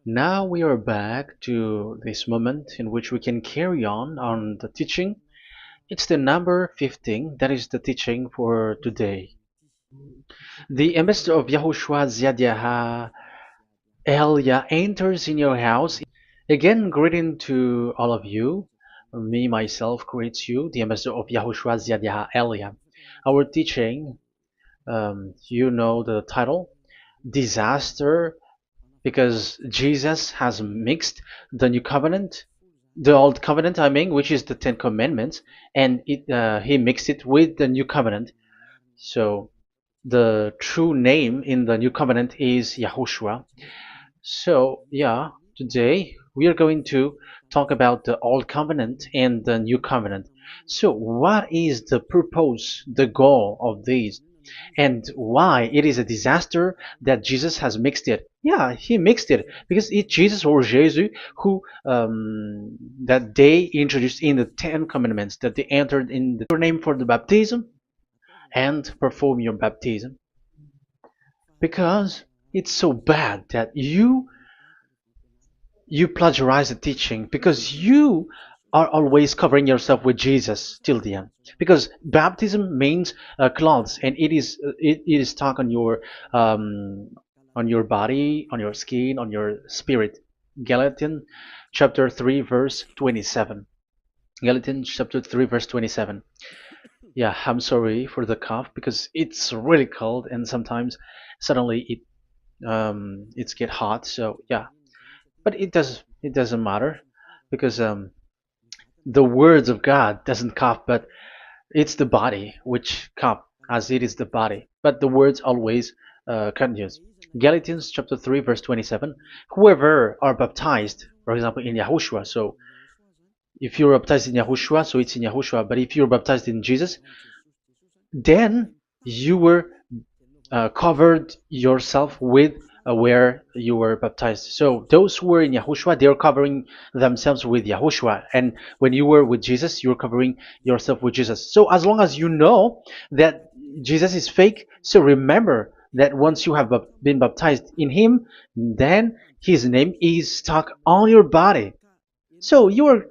Now we are back to this moment in which we can carry on the teaching. It's the number 15, that is the teaching for today. The ambassador of YAHOSHUAH YAH Elia enters in your house. Again, greeting to all of you. Me, myself, greets you, the ambassador of YAHOSHUAH YAH Elia. Our teaching, you know the title, Disaster, because Jesus has mixed the new covenant, the old covenant, I mean, which is the Ten Commandments, and he mixed it with the new covenant. So the true name in the new covenant is Yahushua. So yeah, today we are going to talk about the old covenant and the new covenant. So what is the purpose, the goal of these? And why it is a disaster that Jesus has mixed it. Yeah, he mixed it because it's Jesus or Jesus who that they introduced in the Ten Commandments, that they entered in the your name for the baptism and perform your baptism, because it's so bad that you plagiarize the teaching because you are always covering yourself with Jesus till the end. Because baptism means clothes, and it is stuck on your body, on your skin, on your spirit. Galatians chapter 3 verse 27. Galatians chapter 3 verse 27. Yeah, I'm sorry for the cough because it's really cold and sometimes suddenly it's get hot. So yeah, but it doesn't matter because the words of God doesn't cough, but it's the body which cough, as it is the body. But the words always continues. Galatians chapter 3 verse 27. Whoever are baptized, for example, in Yahushua. So if you're baptized in Yahushua, so it's in Yahushua. But if you're baptized in Jesus, then you were covered yourself with where you were baptized. So those who were in Yahushua, they are covering themselves with Yahushua. And when you were with Jesus, you're covering yourself with Jesus. So as long as you know that Jesus is fake, so remember that once you have been baptized in him, then his name is stuck on your body. So you're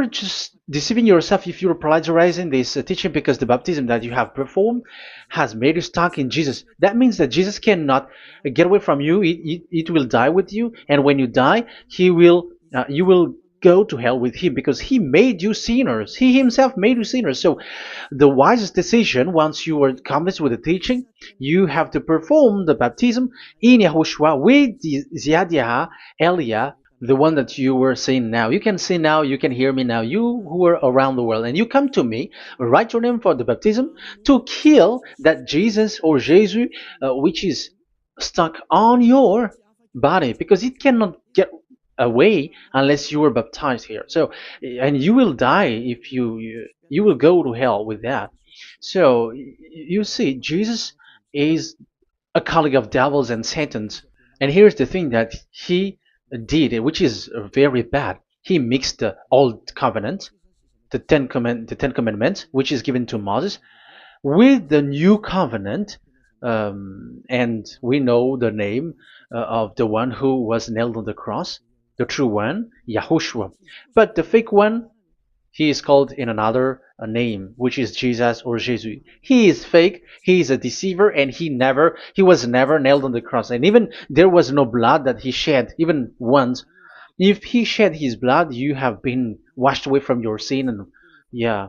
just deceiving yourself if you're plagiarizing this teaching, because the baptism that you have performed has made you stuck in Jesus. That means that Jesus cannot get away from you. It will die with you, and when you die, you will go to hell with him because he made you sinners. He himself made you sinners. So the wisest decision, once you are convinced with the teaching, you have to perform the baptism in Yahushua with the Ziad Elia, the one that you were saying now. You can see now, you can hear me now, you who are around the world, and you come to me, write your name for the baptism to kill that Jesus or Jesus, which is stuck on your body, because it cannot get away unless you are baptized here. So, and you will die if you will go to hell with that. So, you see, Jesus is a colleague of devils and Satans. And here's the thing that he did, which is very bad. He mixed the old covenant, the Ten Commandments, which is given to Moses, with the new covenant, and we know the name of the one who was nailed on the cross, the true one, Yahushua. But the fake one, he is called in another name, which is Jesus or Jesus. He is fake. He is a deceiver, and he was never nailed on the cross. And even there was no blood that he shed, even once. If he shed his blood, you have been washed away from your sin, and yeah,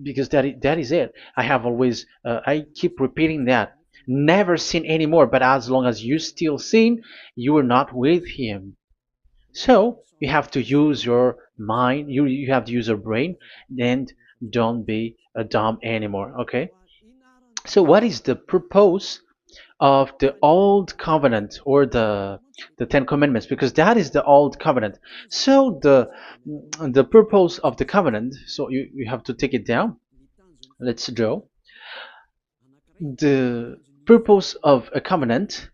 because that is it. I keep repeating that. Never sin anymore. But as long as you still sin, you are not with him. So you have to use your mind, you have to use your brain, and don't be a dumb anymore, okay? So what is the purpose of the old covenant, or the Ten Commandments? Because that is the old covenant. So the purpose of the covenant, so you have to take it down. Let's draw. The purpose of a covenant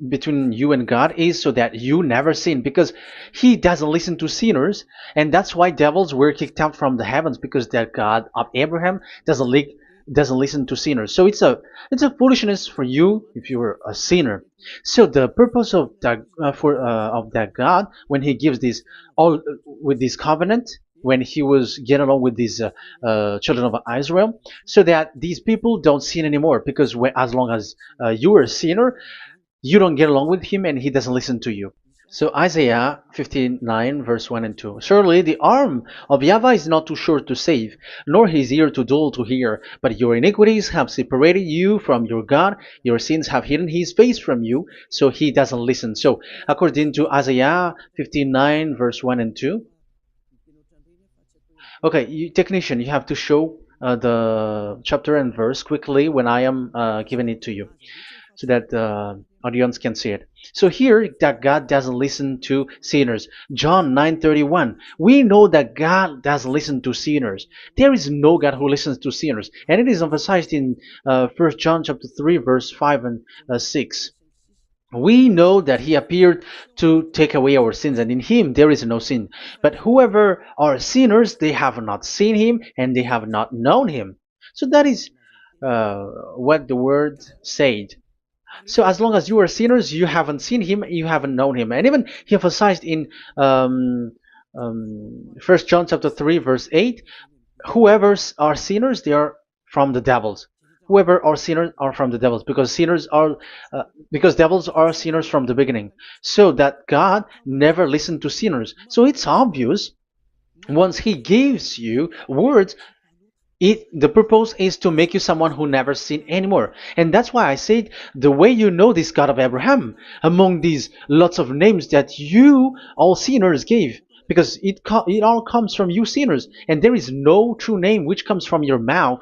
between you and God is so that you never sin, because he doesn't listen to sinners. And that's why devils were kicked out from the heavens, because that God of Abraham doesn't doesn't listen to sinners. So it's a foolishness for you if you were a sinner. So the purpose of that of that God, when He gives this all with this covenant, when He was getting along with these children of Israel, so that these people don't sin anymore, because as long as you are a sinner, you don't get along with Him and He doesn't listen to you. So Isaiah 59 verse 1 and 2. Surely the arm of YAHVAH is not too short to save, nor his ear too dull to hear. But your iniquities have separated you from your God. Your sins have hidden his face from you, so he doesn't listen. So according to Isaiah 59 verse 1 and 2. Okay, technician, you have to show the chapter and verse quickly when I am giving it to you, so that the audience can see it. So here that God doesn't listen to sinners. John 9:31. We know that God doesn't listen to sinners. There is no God who listens to sinners, and it is emphasized in 1 John chapter 3 verse 5 and 6. We know that He appeared to take away our sins, and in Him there is no sin. But whoever are sinners, they have not seen Him, and they have not known Him. So that is what the word said. So as long as you are sinners, you haven't seen Him, you haven't known Him. And even He emphasized in 1 John chapter 3 verse 8, whoever are sinners, they are from the devils. Whoever are sinners are from the devils, because because devils are sinners from the beginning. So that God never listened to sinners. So it's obvious, once He gives you words, the purpose is to make you someone who never sinned anymore. And that's why I said, the way you know this God of Abraham among these lots of names that you all sinners gave, because it all comes from you sinners, and there is no true name which comes from your mouth.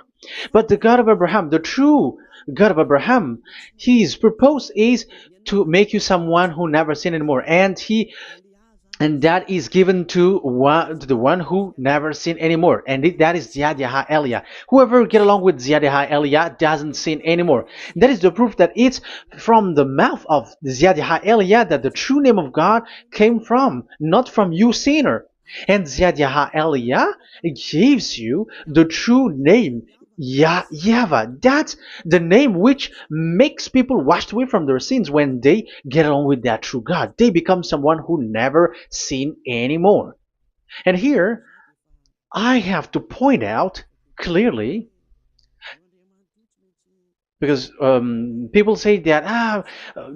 But the God of Abraham, the true God of Abraham, His purpose is to make you someone who never sinned anymore, and that is given to the one who never sin anymore, and that is Ziad Elia. Whoever get along with Ziad Elia doesn't sin anymore. That is the proof that it's from the mouth of Ziad Elia that the true name of God came from, not from you sinner. And Ziad Elia gives you the true name, YAHVAH. That's the name which makes people washed away from their sins. When they get along with that true God, they become someone who never sin anymore. And here I have to point out clearly, because people say that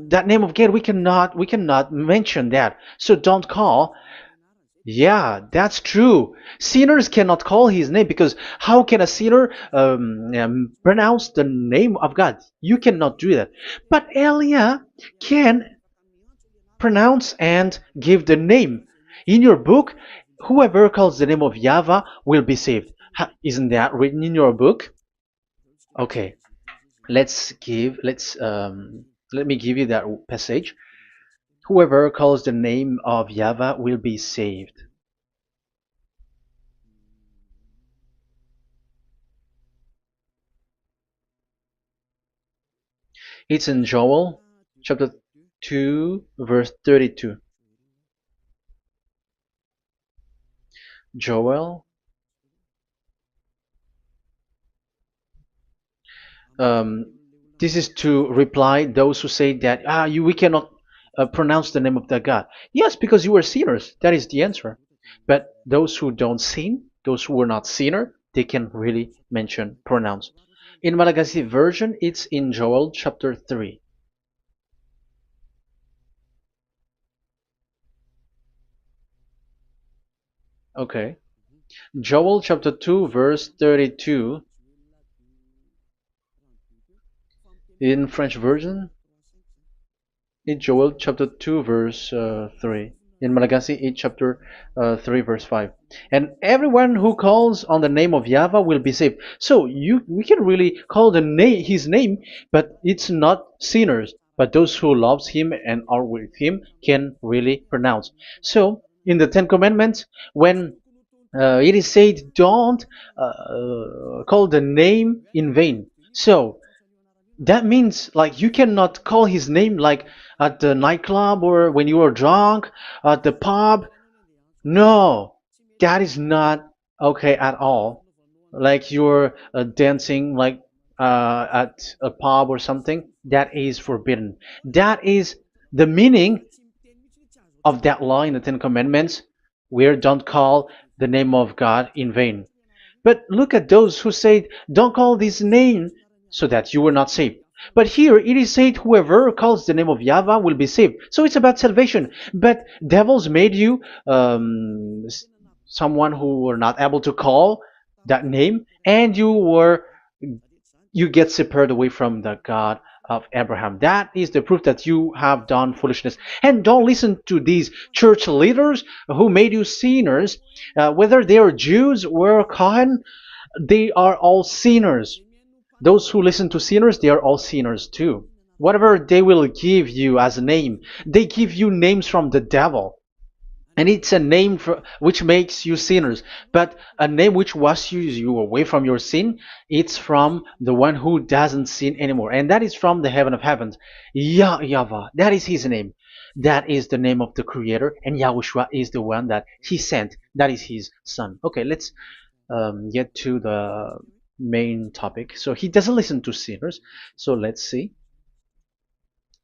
that name of God, we cannot mention that, so don't call. Yeah, that's true. Sinners cannot call His name, because how can a sinner pronounce the name of God? You cannot do that. But Elia can pronounce and give the name. In your book, whoever calls the name of YAHVAH will be saved. Isn't that written in your book? Okay, let me give you that passage. Whoever calls the name of YAHVAH will be saved. It's in Joel chapter 2 verse 32. Joel, this is to reply those who say that we cannot pronounce the name of that God. Yes, because you are sinners. That is the answer. But those who don't sin, those who are not sinner, they can really pronounce. In Malagasy version, it's in Joel chapter 3. Okay. Joel chapter 2 verse 32. In French version, it's Joel chapter 2 verse 3. In Malagasy, it's chapter 3 verse 5. And everyone who calls on the name of YAHVAH will be saved. So we can really call His name, but it's not sinners. But those who loves Him and are with Him can really pronounce. So in the Ten Commandments, when it is said, don't call the name in vain. So that means, like, you cannot call His name like at the nightclub or when you are drunk at the pub. No, that is not okay at all. like you're dancing like at a pub or something, that is forbidden. That is the meaning of that law in the Ten Commandments, where don't call the name of God in vain. But look at those who said, don't call this name so that you were not saved. But here it is said, whoever calls the name of YAHVAH will be saved. So it's about salvation. But devils made you someone who were not able to call that name, and you get separated away from the God of Abraham. That is the proof that you have done foolishness. And don't listen to these church leaders who made you sinners, whether they are Jews or Kohen, they are all sinners. Those who listen to sinners, they are all sinners too. Whatever they will give you as a name, they give you names from the devil. And it's a name which makes you sinners. But a name which washes you away from your sin, it's from the one who doesn't sin anymore. And that is from the heaven of heavens. Yahvah, that is his name. That is the name of the Creator. And Yahushua is the one that he sent. That is his son. Okay, let's get to the main topic. So he doesn't listen to sinners. So let's see.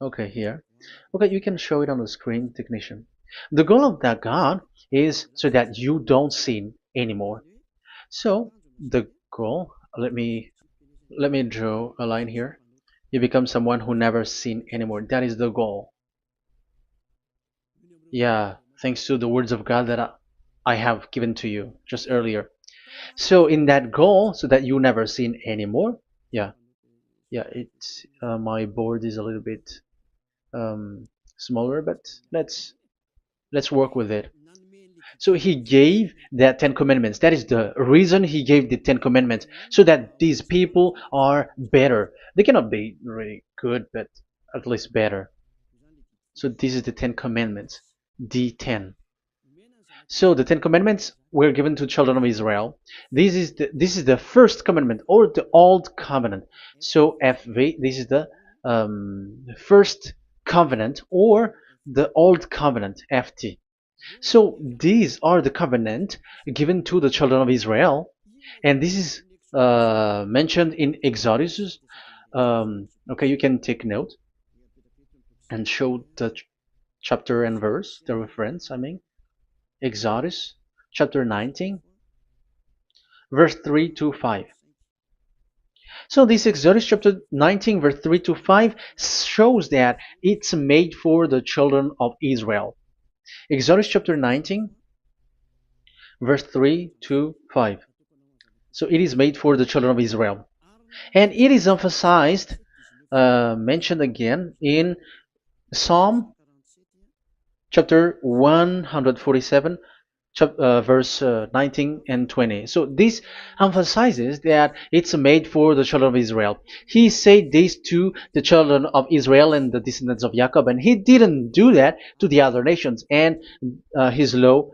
Okay, here. Okay, you can show it on the screen, technician. The goal of that God is so that you don't sin anymore. So the goal, let me draw a line here. You become someone who never sin anymore. That is the goal. Yeah, thanks to the words of God that I have given to you just earlier. So in that goal, so that you never sin anymore. Yeah, yeah. It's my board is a little bit smaller, but let's work with it. So he gave the Ten Commandments. That is the reason he gave the Ten Commandments, so that these people are better. They cannot be really good, but at least better. So this is the Ten Commandments, the 10. So the Ten Commandments were given to children of Israel. This is the first commandment, or the old covenant. So FV, this is the first covenant, or the old covenant, FT. So these are the covenant given to the children of Israel, and this is mentioned in Exodus. Okay, you can take note and show the chapter and verse, the reference. I mean, Exodus chapter 19, verse 3 to 5. So this Exodus chapter 19, verse 3 to 5 shows that it's made for the children of Israel. Exodus chapter 19, verse 3 to 5. So it is made for the children of Israel. And it is emphasized, mentioned again in Psalm chapter 147, verse 19 and 20. So this emphasizes that it's made for the children of Israel. He said this to the children of Israel and the descendants of Jacob, and he didn't do that to the other nations. And his law,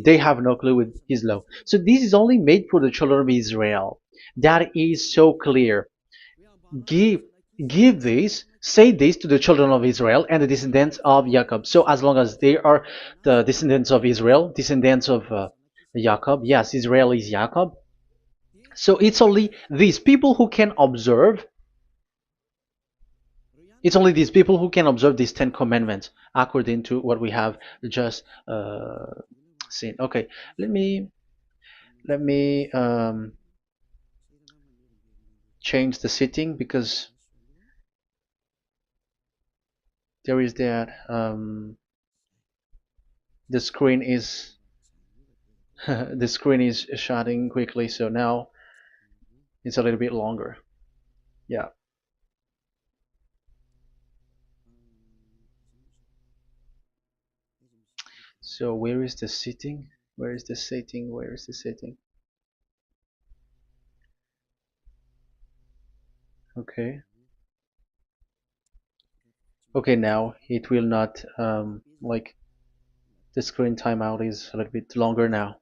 they have no clue with his law. So this is only made for the children of Israel. That is so clear. Give give this, say this to the children of Israel and the descendants of Jacob. So as long as they are the descendants of Israel, descendants of Jacob, yes, Israel is Jacob. So it's only these people who can observe. It's only these people who can observe these 10 commandments according to what we have just seen. Okay, let me change the setting, because there is that the screen is the screen is shutting quickly, so now it's a little bit longer. Yeah. So where is the setting? Where is the setting? Where is the setting? Okay. Okay, now it will not like the screen timeout is a little bit longer now.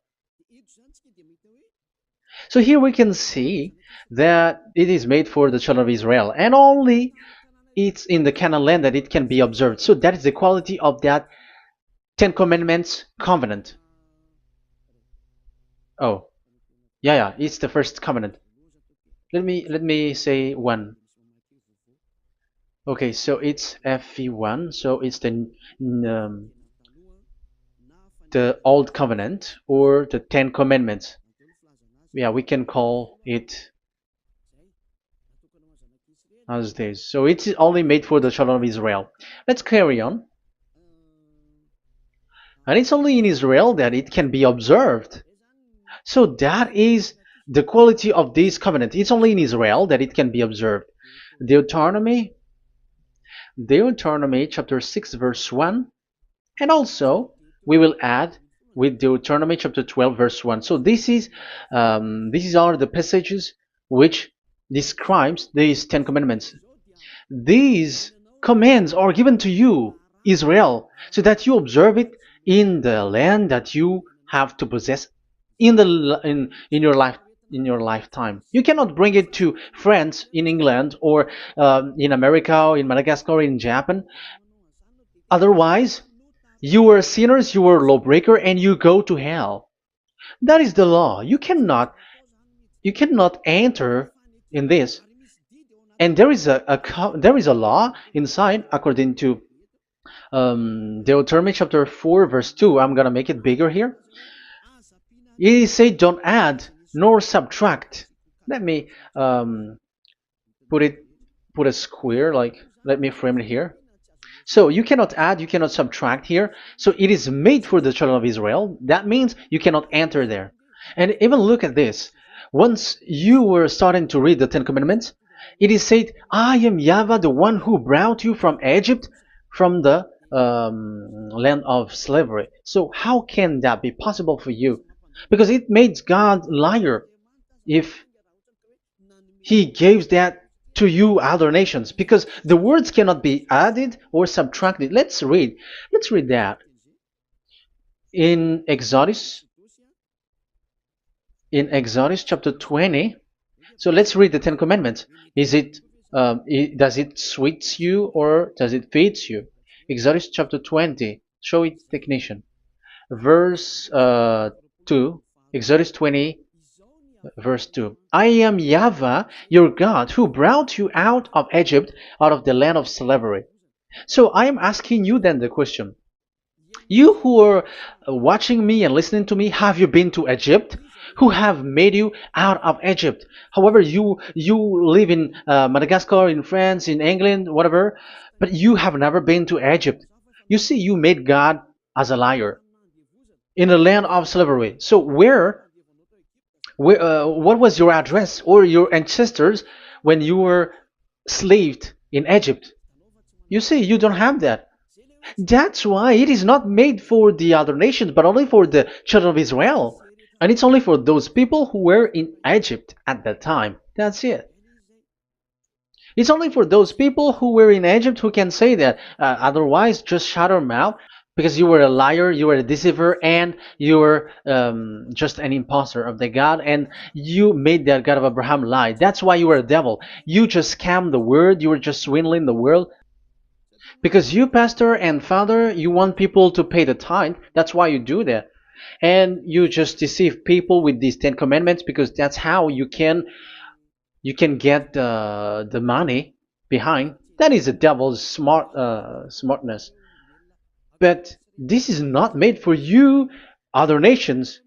So here we can see that it is made for the children of Israel, and only it's in the Canaan land that it can be observed. So that is the quality of that Ten Commandments covenant. Oh, Yeah, it's the first covenant. Let me say one. Okay, so it's FV1, so it's the old covenant or the Ten Commandments. Yeah, we can call it as this. So it's only made for the children of Israel. Let's carry on. And it's only in Israel that it can be observed. So that is the quality of this covenant. It's only in Israel that it can be observed. Deuteronomy, Deuteronomy chapter 6 verse 1, and also we will add with Deuteronomy chapter 12 verse 1. So these are the passages which describes these 10 commandments. These commands are given to you, Israel, so that you observe it in the land that you have to possess in your life in your lifetime. You cannot bring it to France, in England, or in America, or in Madagascar, or in Japan. Otherwise, you are sinners, you are lawbreaker, and you go to hell. That is the law. You cannot enter in this. And there is a law inside according to Deuteronomy chapter 4 verse 2. I'm gonna make it bigger here. It says don't add nor subtract. Let me put it put a square, like, let me frame it here. So you cannot add, you cannot subtract here. So it is made for the children of Israel. That means you cannot enter there. And even look at this. Once you were starting to read the Ten Commandments, it is said, I am YAHVAH, the one who brought you from Egypt, from the land of slavery. So how can that be possible for you? Because it makes God liar if he gives that to you other nations, because the words cannot be added or subtracted. Let's read that in Exodus chapter 20. So let's read the Ten Commandments. Does it suits you or does it fits you? Exodus chapter 20. Show it, technician. Verse 2. Exodus 20 verse 2. I am YAHVAH, your God, who brought you out of Egypt, out of the land of slavery. So I am asking you then the question. You who are watching me and listening to me, have you been to Egypt? Who have made you out of Egypt? However, you live in Madagascar, in France, in England, whatever, but you have never been to Egypt. You see, you made God as a liar in the land of slavery. So what was your address or your ancestors when you were slaved in Egypt? You see, you don't have that. That's why it is not made for the other nations, but only for the children of Israel. And it's only for those people who were in Egypt at that time. That's it. It's only for those people who were in Egypt who can say that. Otherwise, just shut your mouth, because you were a liar, you were a deceiver, and you were just an imposter of the God, and you made that God of Abraham lie. That's why you were a devil. You just scammed the word, you were just swindling the world. Because you, pastor and father, you want people to pay the tithe. That's why you do that. And you just deceive people with these 10 commandments, because that's how you can get the money behind. That is the devil's smartness. But this is not made for you, other nations.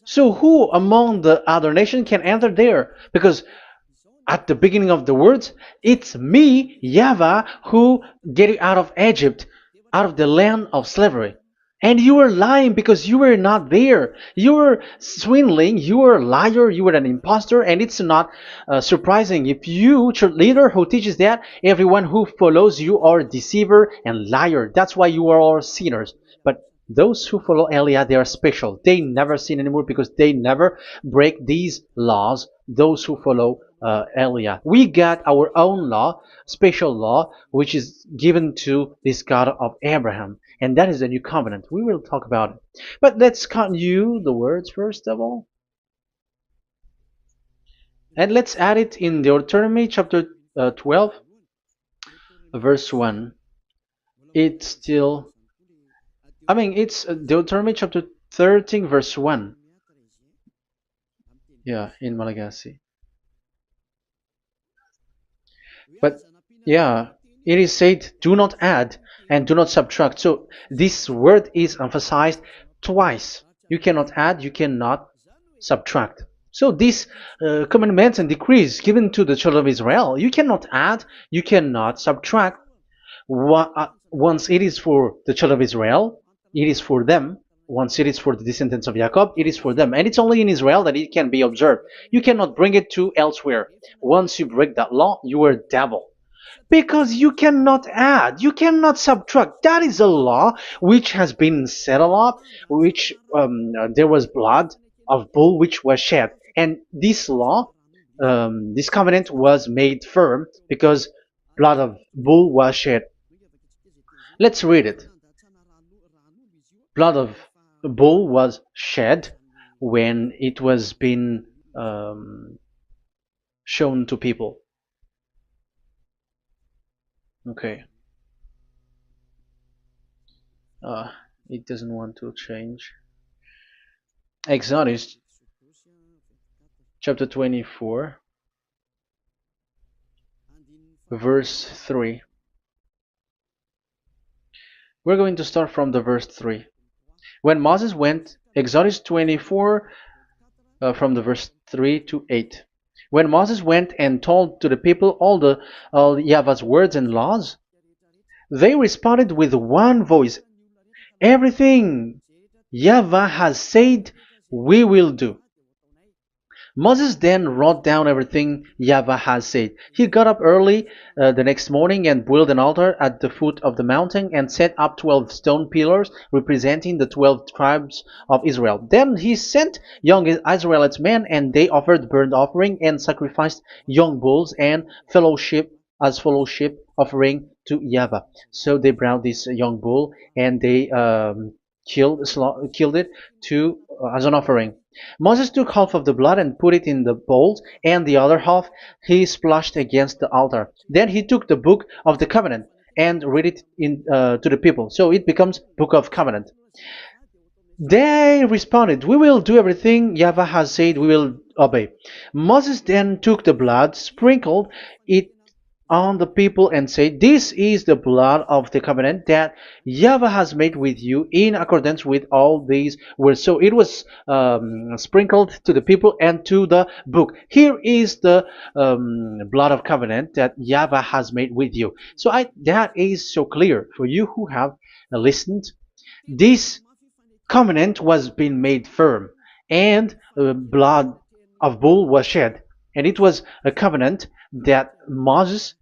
So who among the other nations can enter there? Because at the beginning of the words, it's me, YAHVAH, who get you out of Egypt, out of the land of slavery. And you were lying because you were not there. You were swindling, you were a liar, you were an imposter, and it's not surprising if you, church leader who teaches that, everyone who follows you are deceiver and liar. That's why you are all sinners. But those who follow Eliah, they are special. They never sin anymore because they never break these laws. Those who follow Eliah. We got our own law, special law, which is given to this God of Abraham. And that is the new covenant. We will talk about it. But let's continue the words first of all. And let's add it in Deuteronomy chapter 12, verse 1. It's still, it's Deuteronomy chapter 13, verse 1. Yeah, in Malagasy. But yeah, it is said, do not add and do not subtract. So this word is emphasized twice. You cannot add, you cannot subtract. So these commandments and decrees given to the children of Israel, you cannot add, you cannot subtract. Once it is for the children of Israel, it is for them. Once it is for the descendants of Jacob, it is for them. And it's only in Israel that it can be observed. You cannot bring it to elsewhere. Once you break that law, you are devil. Because you cannot add, you cannot subtract. That is a law which has been settled up, which there was blood of bull which was shed. And this law, this covenant was made firm because blood of bull was shed. Let's read it. Blood of bull was shed when it was been shown to people. Okay. It doesn't want to change. Exodus chapter 24, verse 3. We're going to start from the verse 3. When Moses went, Exodus 24, from the verse 3 to 8. When Moses went and told to the people all Yahvah's words and laws, they responded with one voice, everything Yahvah has said, we will do. Moses then wrote down everything Yahvah has said. He got up early the next morning and built an altar at the foot of the mountain and set up 12 stone pillars representing the 12 tribes of Israel. Then he sent young Israelite men, and they offered burnt offering and sacrificed young bulls and fellowship offering to Yahvah. So they brought this young bull and they killed it to as an offering. Moses took half of the blood and put it in the bowls, and the other half he splashed against the altar. Then he took the book of the covenant and read it to the people. So it becomes book of covenant. They responded, we will do everything Yahvah has said, we will obey. Moses then took the blood, sprinkled it on the people and said, this is the blood of the covenant that Yahvah has made with you in accordance with all these words. So it was sprinkled to the people and to the book. Here is the blood of covenant that Yahvah has made with you. So that is so clear for you who have listened. This covenant was being made firm, and blood of bull was shed. And it was a covenant that Moshe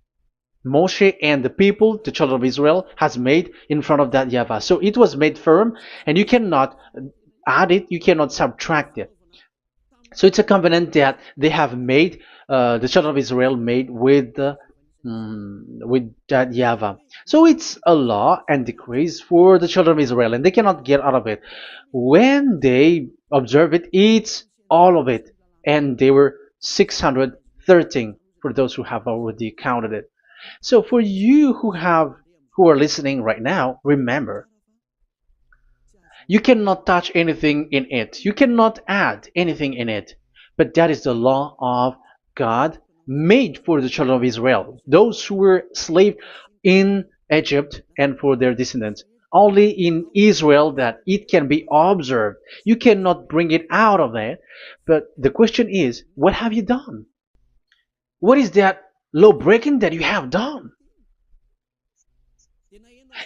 and the people, the children of Israel, has made in front of that Yahvah. So it was made firm, and you cannot add it, you cannot subtract it. So it's a covenant that they have made, the children of Israel made with that Yahvah. So it's a law and decrees for the children of Israel, and they cannot get out of it. When they observe it, it's all of it, and they were 613 for those who have already counted it. So for you who are listening right now, remember, you cannot touch anything in it. You cannot add anything in it. But that is the law of God made for the children of Israel, those who were slaves in Egypt and for their descendants. Only in Israel that it can be observed. You cannot bring it out of it. But the question is, what have you done? What is that law breaking that you have done?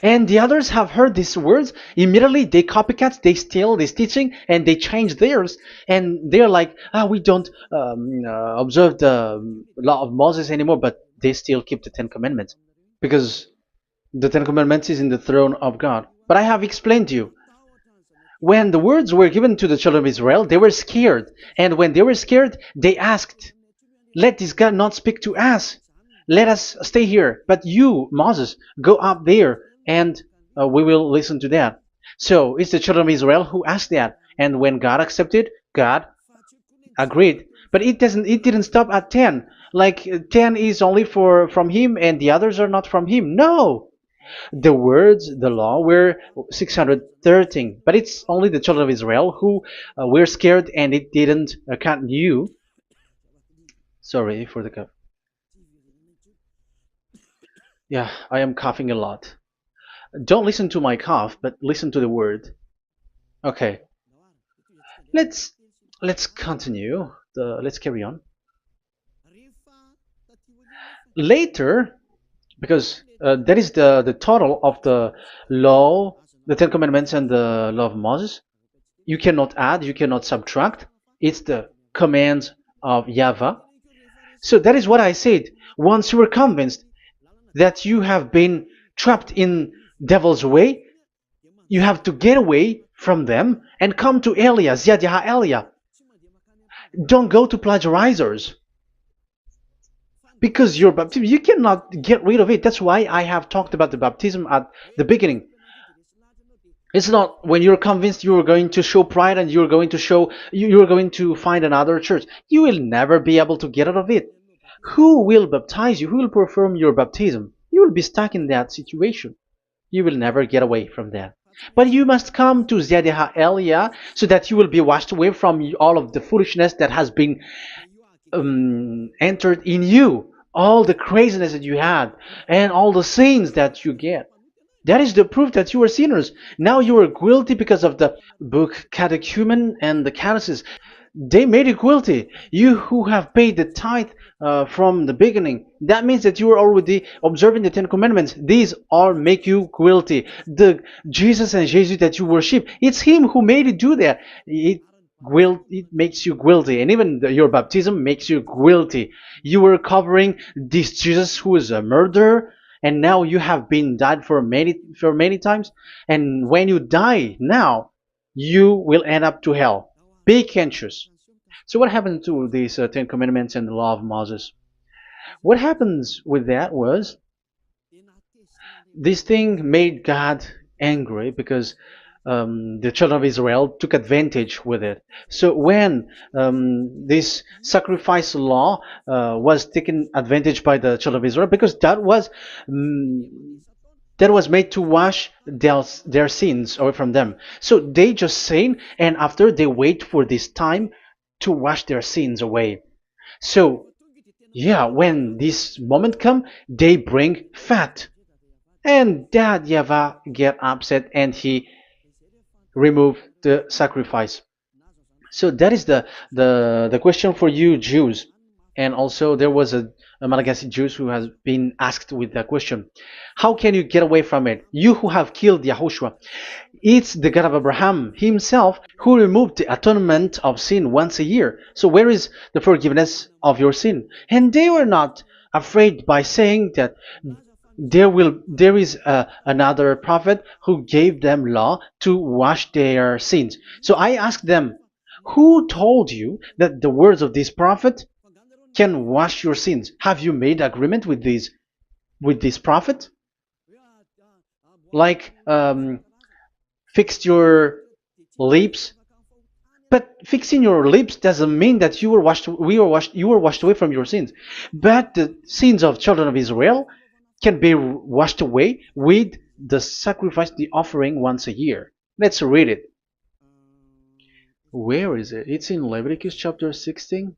And the others have heard these words. Immediately they copycats, they steal this teaching, and they change theirs. And they're like, we don't observe the law of Moses anymore, but they still keep the Ten Commandments. Because the Ten Commandments is in the throne of God. But I have explained to you, when the words were given to the children of Israel, they were scared. And when they were scared, they asked, let this God not speak to us. Let us stay here. But you, Moses, go up there and we will listen to that. So it's the children of Israel who asked that. And when God accepted, God agreed. But it didn't stop at 10. Like 10 is only from him and the others are not from him. No. The words, the law, were 613, but it's only the children of Israel who were scared and it didn't count you. Sorry for the cough. Yeah, I am coughing a lot. Don't listen to my cough, but listen to the word. Okay, let's let's continue. Let's carry on. Later, because that is the total of the law, the Ten Commandments, and the law of Moses. You cannot add, you cannot subtract. It's the commands of YAHVAH. So that is what I said. Once you were convinced that you have been trapped in devil's way, you have to get away from them and come to Elia, Ziad Elia. Don't go to plagiarizers. Because your baptism, you cannot get rid of it. That's why I have talked about the baptism at the beginning. It's not when you're convinced you're going to show pride and you're going to show you're going to find another church. You will never be able to get out of it. Who will baptize you? Who will perform your baptism? You will be stuck in that situation. You will never get away from that. But you must come to Ziad Elia so that you will be washed away from all of the foolishness that has been entered in you, all the craziness that you had, and all the sins that you get. That is the proof that you are sinners. Now you are guilty because of the book catechumen and the catechism. They made you guilty. You who have paid the tithe from the beginning, that means that you are already observing the Ten Commandments. These all make you guilty. The Jesus and Jesus that you worship, it's Him who made you do that. It makes you guilty, and even your baptism makes you guilty. You were covering this Jesus who is a murderer, and now you have been died for many times, and when you die now, you will end up to hell. Be conscious. So what happened to these Ten Commandments and the law of Moses? What happens with that was this thing made God angry because the children of Israel took advantage with it. So when this sacrifice law was taken advantage by the children of Israel, because that was made to wash their sins away from them. So they just sin, and after they wait for this time to wash their sins away. So yeah, when this moment come, they bring fat, and that YAHVAH get upset and he remove the sacrifice. So that is the question for you Jews. And also there was a Malagasy Jews who has been asked with that question. How can you get away from it? You who have killed YAHOSHUAH. It's the God of Abraham himself who removed the atonement of sin once a year. So where is the forgiveness of your sin? And they were not afraid by saying that there is another prophet who gave them law to wash their sins. So I asked them, who told you that the words of this prophet can wash your sins? Have you made agreement with this prophet? Like fixed your lips, but fixing your lips doesn't mean that you were washed away from your sins. But the sins of children of Israel can be washed away with the sacrifice, the offering once a year. Let's read it. Where is it? It's in Leviticus chapter 16.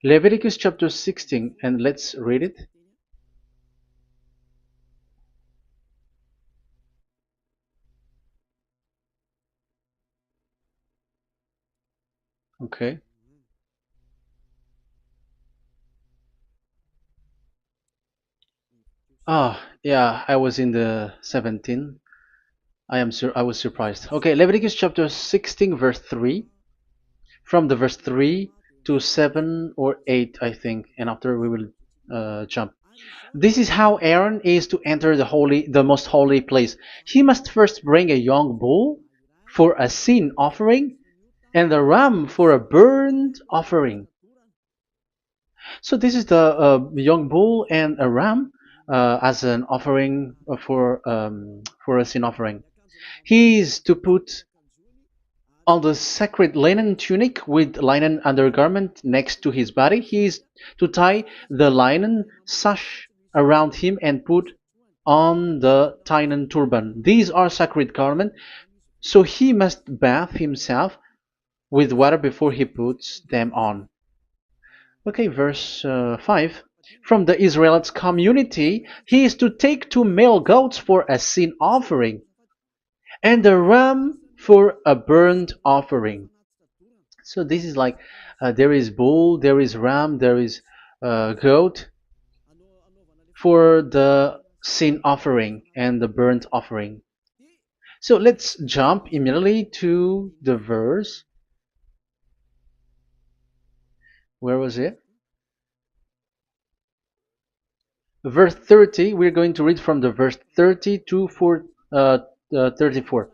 Leviticus chapter 16, and let's read it. Okay. Ah, yeah, I was in the 17. I was surprised. Okay, Leviticus chapter 16 verse 3. From the verse 3 to 7 or 8, I think, and after we will jump. This is how Aaron is to enter the most holy place. He must first bring a young bull for a sin offering and a ram for a burnt offering. So this is the young bull and a ram as an offering for a sin offering. He is to put on the sacred linen tunic with linen undergarment next to his body. He is to tie the linen sash around him and put on the Tynan turban. These are sacred garments, so he must bath himself with water before he puts them on. Okay, verse 5. From the Israelites community, he is to take two male goats for a sin offering and a ram for a burnt offering. So this is like there is bull, there is ram, there is goat for the sin offering and the burnt offering. So let's jump immediately to the verse. Where was it? Verse 30. We're going to read from the verse 30 to 34.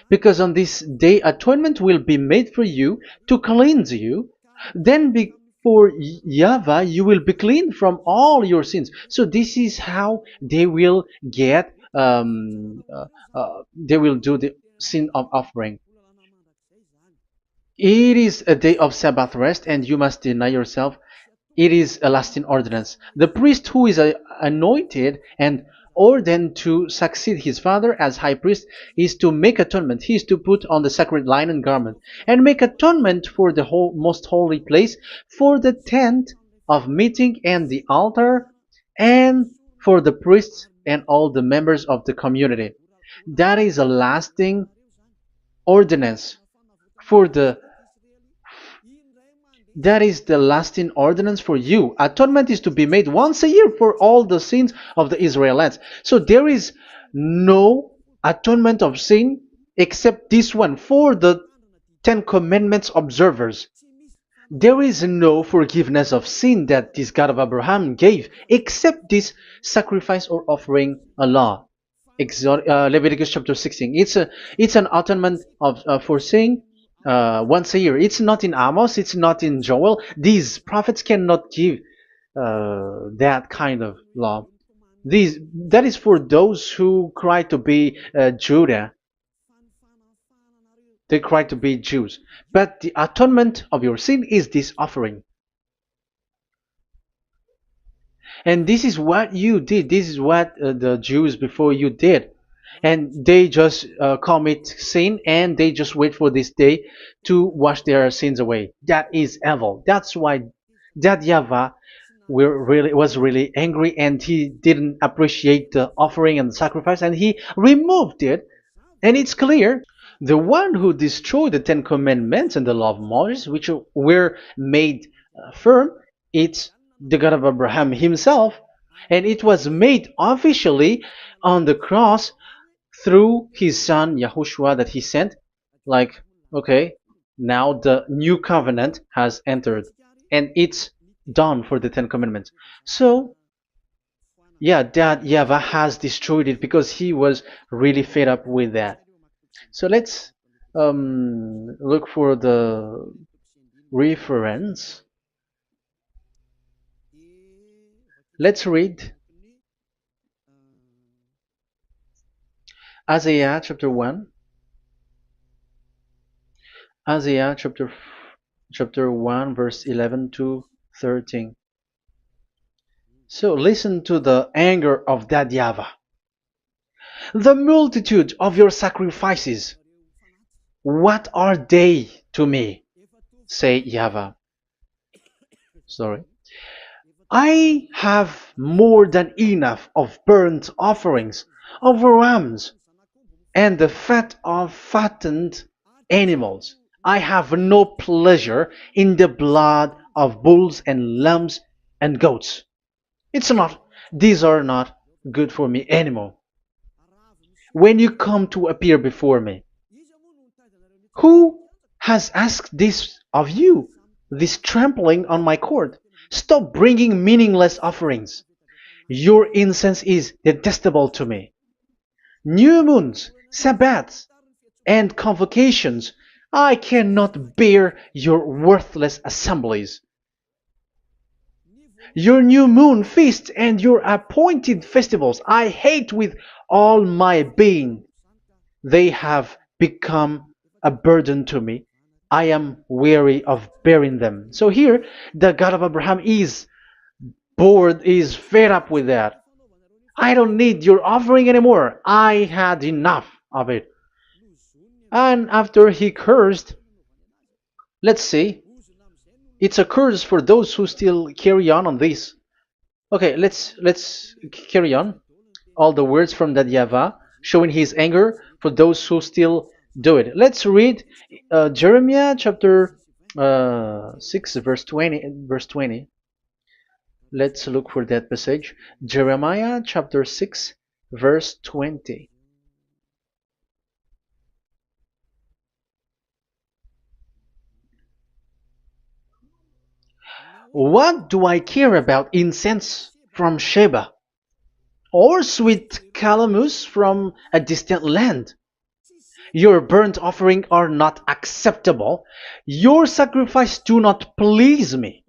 Because on this day atonement will be made for you to cleanse you. Then before YAHVAH you will be clean from all your sins. So this is how they will get, they will do the sin of offering. It is a day of Sabbath rest, and you must deny yourself. It is a lasting ordinance. The priest who is anointed and ordained to succeed his father as high priest is to make atonement. He is to put on the sacred linen garment and make atonement for the whole most holy place, for the tent of meeting and the altar, and for the priests and all the members of the community. That is a lasting ordinance for the that is the lasting ordinance for you. Atonement is to be made once a year for all the sins of the Israelites. So there is no atonement of sin except this one for the Ten Commandments observers. There is no forgiveness of sin that this God of Abraham gave except this sacrifice or offering a law. Leviticus chapter 16. It's an atonement of for sin once a year. It's not in Amos. It's not in Joel. These prophets cannot give that kind of law. That is for those who cry to be Judah. They cry to be Jews. But the atonement of your sin is this offering. And this is what you did. This is what the Jews before you did. And they just commit sin and they just wait for this day to wash their sins away. That is evil. That's why that YAHVAH was really angry, and he didn't appreciate the offering and the sacrifice, and he removed it. And it's clear the one who destroyed the Ten Commandments and the law of Moses, which were made firm, it's the God of Abraham himself, and it was made officially on the cross through his son YAHOSHUAH that he sent. Like, okay, now the new covenant has entered, and it's done for the Ten Commandments. So yeah, that YAHVAH has destroyed it because he was really fed up with that. So let's look for the reference. Let's read Isaiah chapter 1. Isaiah chapter 1 verse 11 to 13. So listen to the anger of that YAHVAH. The multitude of your sacrifices, what are they to me? Say YAHVAH. Sorry. I have more than enough of burnt offerings, of rams, and the fat of fattened animals. I have no pleasure in the blood of bulls and lambs and goats. These are not good for me anymore. When you come to appear before me, who has asked this of you, this trampling on my court? Stop bringing meaningless offerings. Your incense is detestable to me. New moons, Sabbaths, and convocations, I cannot bear your worthless assemblies. Your new moon feasts and your appointed festivals I hate with all my being. They have become a burden to me. I am weary of bearing them. So here, the God of Abraham is bored, is fed up with that. I don't need your offering anymore. I had enough of it. And after he cursed, let's see, it's a curse for those who still carry on this. Okay, let's carry on. All the words from that YAHVAH showing his anger for those who still do it. Let's read Jeremiah chapter 6 verse 20 verse 20. Let's look for that passage. Jeremiah chapter 6 verse 20. What do I care about incense from Sheba, or sweet calamus from a distant land? Your burnt offering are not acceptable. Your sacrifice do not please me.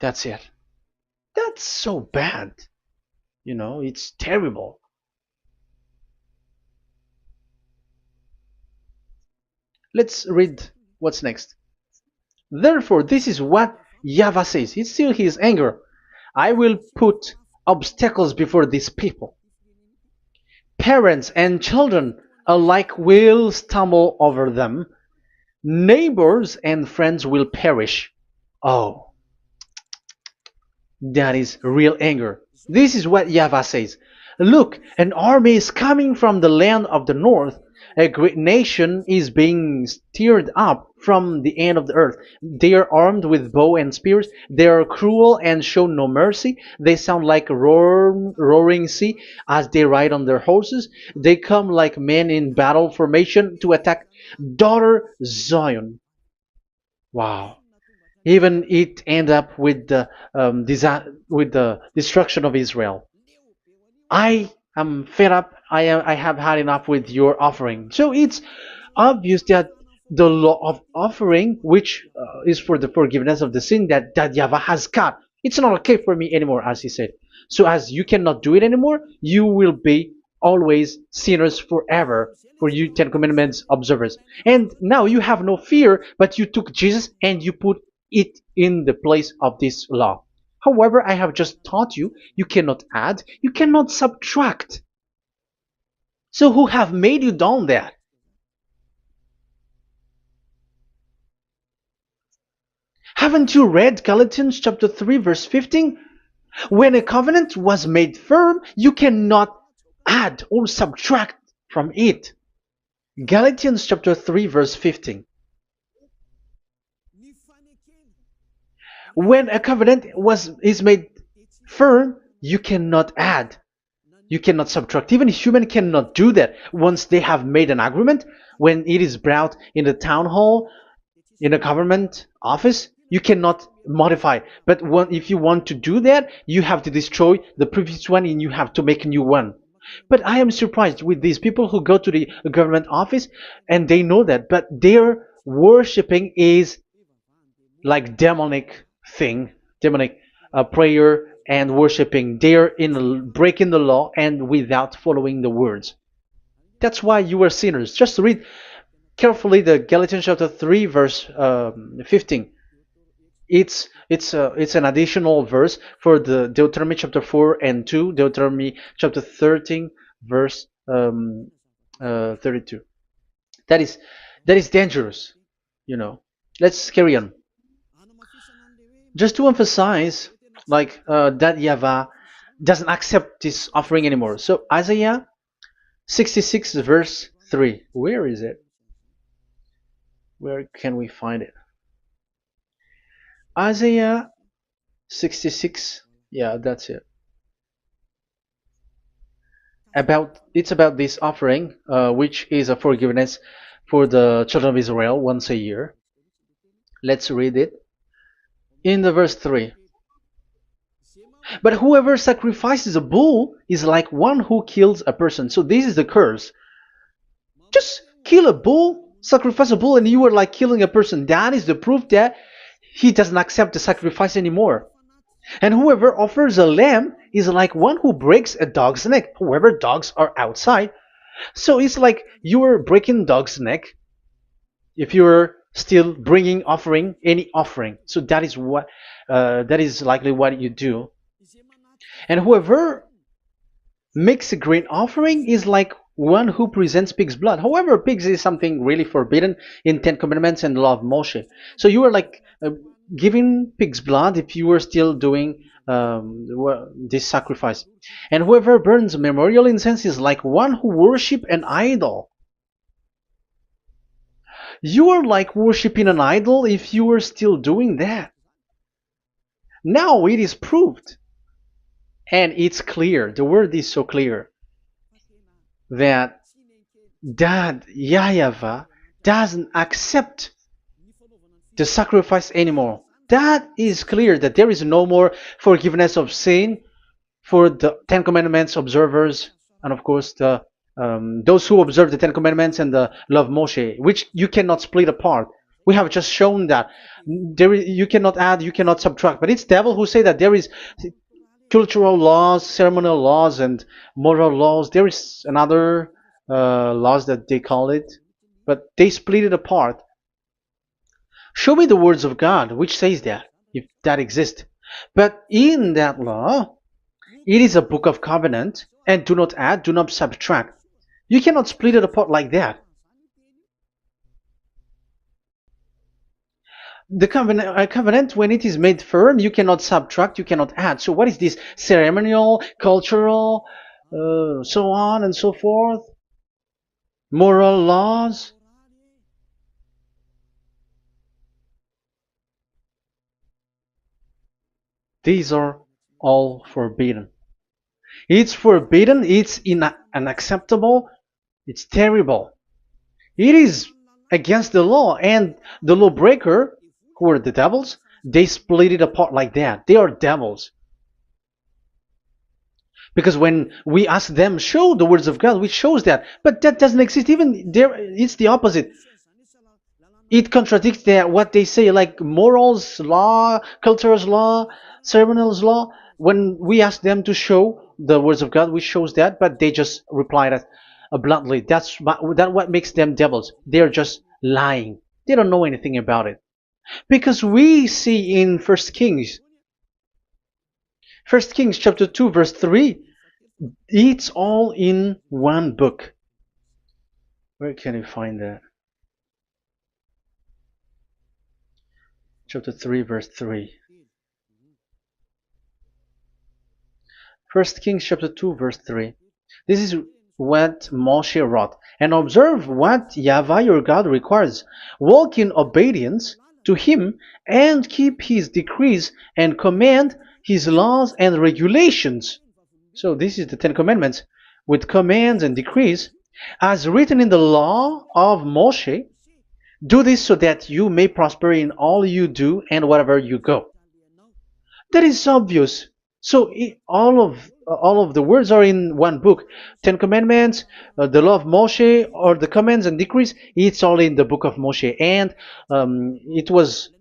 That's it. That's so bad. It's terrible. Let's read what's next. Therefore, this is what YAHVAH says. It's still his anger. I will put obstacles before these people. Parents and children alike will stumble over them. Neighbors and friends will perish. Oh, that is real anger. This is what YAHVAH says. Look, an army is coming from the land of the north. A great nation is being stirred up from the end of the earth. They are armed with bow and spears. They are cruel and show no mercy. They sound like a roaring sea as they ride on their horses. They come like men in battle formation to attack daughter Zion. Wow. Even it end up with the destruction of Israel. I am fed up. I have had enough with your offering. So it's obvious that the law of offering, which is for the forgiveness of the sin that YAHVAH has got, it's not okay for me anymore, as he said. So as you cannot do it anymore, you will be always sinners forever, for you Ten Commandments observers. And now you have no fear, but you took Jesus and you put it in the place of this law. However, I have just taught you, you cannot add, you cannot subtract. So who have made you done that? Haven't you read Galatians chapter 3 verse 15? When a covenant was made firm, you cannot add or subtract from it. Galatians chapter 3 verse 15. When a covenant is made firm, you cannot add. You cannot subtract. Even human cannot do that. Once they have made an agreement, when it is brought in the town hall, in a government office, you cannot modify. But if you want to do that, you have to destroy the previous one and you have to make a new one. But I am surprised with these people who go to the government office and they know that, but their worshipping is like demonic thing, demonic prayer and worshipping. They're in breaking the law and without following the words. That's why you are sinners. Just read carefully the Galatians chapter 3 verse 15. It's an additional verse for the Deuteronomy chapter 4 and 2, Deuteronomy chapter 13 verse 32. That is dangerous, Let's carry on. Just to emphasize, that YAHVAH doesn't accept this offering anymore. So Isaiah 66 verse 3. Where is it? Where can we find it? Isaiah 66. Yeah, that's it. It's about this offering, which is a forgiveness for the children of Israel once a year. Let's read it. In the verse 3. But whoever sacrifices a bull is like one who kills a person. So this is the curse. Just kill a bull, sacrifice a bull, and you are like killing a person. That is the proof that he doesn't accept the sacrifice anymore. And whoever offers a lamb is like one who breaks a dog's neck. However, dogs are outside. So it's like you are breaking dog's neck if you're still bringing any offering. So that is likely what you do. And whoever makes a grain offering is like one who presents pig's blood. However, pigs is something really forbidden in Ten Commandments and the law of Moshe. So you are like giving pig's blood if you were still doing this sacrifice. And whoever burns memorial incense is like one who worship an idol. You are like worshiping an idol if you were still doing that. Now it is proved, and it's clear. The word is so clear that YAHVAH doesn't accept the sacrifice anymore. That is clear that there is no more forgiveness of sin for the Ten Commandments observers, and of course those who observe the Ten Commandments and the love Moshe, which you cannot split apart. We have just shown that you cannot add, you cannot subtract. But it's devil who say that there is cultural laws, ceremonial laws, and moral laws. There is another laws that they call it, but they split it apart. Show me the words of God which says that, if that exists. But in that law, it is a book of covenant, and do not add, do not subtract. You cannot split it apart like that. The covenant, when it is made firm, you cannot subtract, you cannot add. So what is this ceremonial, cultural, so on and so forth? Moral laws? These are all forbidden. It's forbidden, it's unacceptable, it's terrible. It is against the law, and the lawbreaker, who are the devils, they split it apart like that. They are devils. Because when we ask them, show the words of God, which shows that, but that doesn't exist. Even there, it's the opposite. It contradicts what they say, like morals law, culture's law, ceremonial's law. When we ask them to show the words of God, which shows that, but they just reply that bluntly. That's what makes them devils. They're just lying. They don't know anything about it. Because we see in First Kings chapter 2 verse 3, it's all in one book. Where can you find that? Chapter 3 verse 3. First Kings chapter 2 verse 3. This is what Moshe wrote. And observe what YAHVAH your God requires. Walk in obedience to him and keep his decrees and command his laws and regulations. So this is the Ten Commandments with commands and decrees as written in the law of Moshe. Do this so that you may prosper in all you do and wherever you go. That is obvious. So all of the words are in one book. Ten Commandments, the law of Moshe, or the commands and decrees. It's all in the book of Moshe, and it was